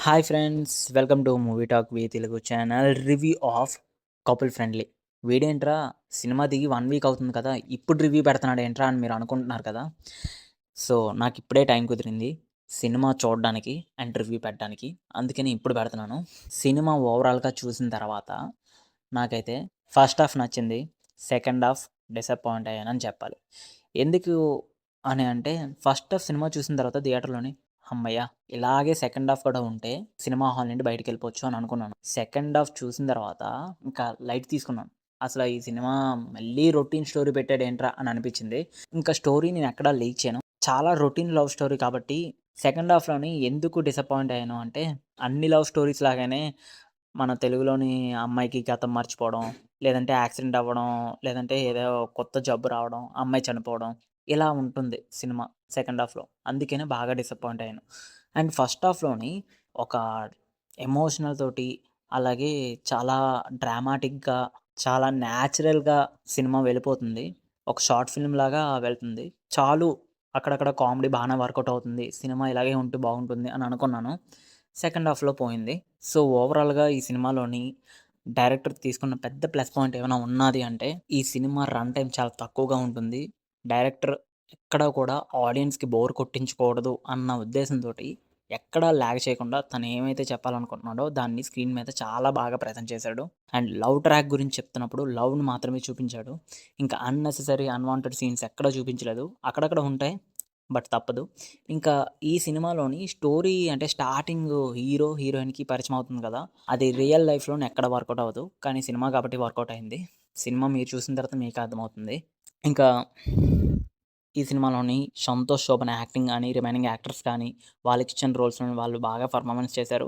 Hi friends, welcome to movie talk V Telugu channel review of Couple Friendly. వీడేంట్రా cinema దిగి 1 week అవుతుంది కదా, ఇప్పుడు రివ్యూ పెడుతున్నాడు ఏంట్రా అని మీరు అనుకుంటున్నారు కదా. సో నాకు ఇప్పుడే టైం కుదిరింది సినిమా చూడడానికి అండ్ రివ్యూ పెట్టడానికి, అందుకని ఇప్పుడు పెడుతున్నాను. సినిమా ఓవరాల్గా చూసిన తర్వాత నాకైతే ఫస్ట్ హాఫ్ నచ్చింది, సెకండ్ హాఫ్ డిసప్పాయింట్ అయ్యానని చెప్పాలి. ఎందుకు అని అంటే, ఫస్ట్ హాఫ్ సినిమా చూసిన తర్వాత థియేటర్లోని హమ్మయ్య ఇలాగే సెకండ్ హాఫ్ కూడా ఉంటే సినిమా హాల్ నుండి బయటికి వెళ్ళిపోవచ్చు అని అనుకున్నాను. సెకండ్ హాఫ్ చూసిన తర్వాత ఇంకా లైట్ తీసుకున్నాను. అసలు ఈ సినిమా మళ్ళీ రొటీన్ స్టోరీ పెట్టాడు ఏంట్రా అని అనిపించింది. ఇంకా స్టోరీ నేను ఎక్కడా లీక్ చేయను, చాలా రొటీన్ లవ్ స్టోరీ కాబట్టి. సెకండ్ హాఫ్లోని ఎందుకు డిసప్పాయింట్ అయ్యాను అంటే, అన్ని లవ్ స్టోరీస్ లాగానే మన తెలుగులోని అమ్మాయికి గతం మర్చిపోవడం, లేదంటే యాక్సిడెంట్ అవ్వడం, లేదంటే ఏదో కొత్త జబ్బు రావడం, అమ్మాయి చనిపోవడం, ఇలా ఉంటుంది సినిమా సెకండ్ హాఫ్లో. అందుకనే బాగా డిసప్పాయింట్ అయ్యాను. అండ్ ఫస్ట్ హాఫ్లోని ఒక ఎమోషనల్ తోటి, అలాగే చాలా డ్రామాటిక్గా, చాలా న్యాచురల్గా సినిమా వెళ్ళిపోతుంది. ఒక షార్ట్ ఫిల్మ్ లాగా వెళ్తుంది. చాలు, అక్కడక్కడ కామెడీ బాగానే వర్కౌట్ అవుతుంది, సినిమా ఇలాగే ఉంటే బాగుంటుంది అని అనుకున్నాను. సెకండ్ హాఫ్లో పోయింది. సో ఓవరాల్గా ఈ సినిమాలోని డైరెక్టర్ తీసుకున్న పెద్ద ప్లస్ పాయింట్ ఏమైనా ఉన్నది అంటే, ఈ సినిమా రన్ టైం చాలా తక్కువగా ఉంటుంది. డైరెక్టర్ ఎక్కడా కూడా ఆడియన్స్కి బోర్ కొట్టించకూడదు అన్న ఉద్దేశంతోటి ఎక్కడా ల్యాగ్ చేయకుండా తను ఏమైతే చెప్పాలనుకుంటున్నాడో దాన్ని స్క్రీన్ మీద చాలా బాగా ప్రజెంట్ చేశాడు. అండ్ లవ్ ట్రాక్ గురించి చెప్తున్నప్పుడు లవ్ని మాత్రమే చూపించాడు. ఇంకా అన్నెసెసరీ అన్వాంటెడ్ సీన్స్ ఎక్కడ చూపించలేదు. అక్కడక్కడ ఉంటాయి, బట్ తప్పదు. ఇంకా ఈ సినిమాలోని స్టోరీ అంటే స్టార్టింగ్ హీరో హీరోయిన్కి పరిచయం అవుతుంది కదా, అది రియల్ లైఫ్లోనే ఎక్కడ వర్కౌట్ అవ్వదు, కానీ సినిమా కాబట్టి వర్కౌట్ అయింది. సినిమా మీరు చూసిన తర్వాత మీకు అర్థమవుతుంది. ఇంకా ఈ సినిమాలోని సంతోష్ శోభన్ యాక్టింగ్ కానీ, రిమైనింగ్ యాక్టర్స్ కానీ, వాళ్ళకి ఇచ్చిన రోల్స్‌లోని వాళ్ళు బాగా పర్ఫార్మెన్స్ చేశారు.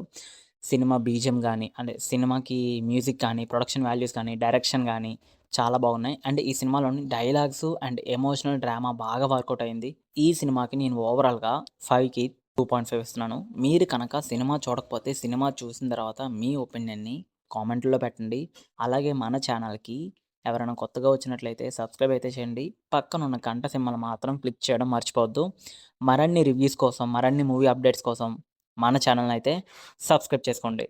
సినిమా బీజీఎం కానీ, అంటే సినిమాకి మ్యూజిక్ కానీ, ప్రొడక్షన్ వాల్యూస్ కానీ, డైరెక్షన్ కానీ చాలా బాగున్నాయి. అండ్ ఈ సినిమాలోని డైలాగ్స్ అండ్ ఎమోషనల్ డ్రామా బాగా వర్కౌట్ అయింది. ఈ సినిమాకి నేను ఓవరాల్‌గా 5కి 2.5 ఇస్తున్నాను. మీరు కనుక సినిమా చూడకపోతే సినిమా చూసిన తర్వాత మీ ఒపీనియన్‌ని కామెంట్‌లో పెట్టండి. అలాగే మన ఛానల్‌కి ఎవరైనా కొత్తగా వచ్చినట్లయితే సబ్స్క్రైబ్ అయితే చేయండి. పక్కనున్న గంట సింబల్ మాత్రం క్లిక్ చేయడం మర్చిపోవద్దు. మరిన్ని రివ్యూస్ కోసం, మరిన్ని మూవీ అప్డేట్స్ కోసం మన ఛానల్‌ని అయితే సబ్స్క్రైబ్ చేసుకోండి.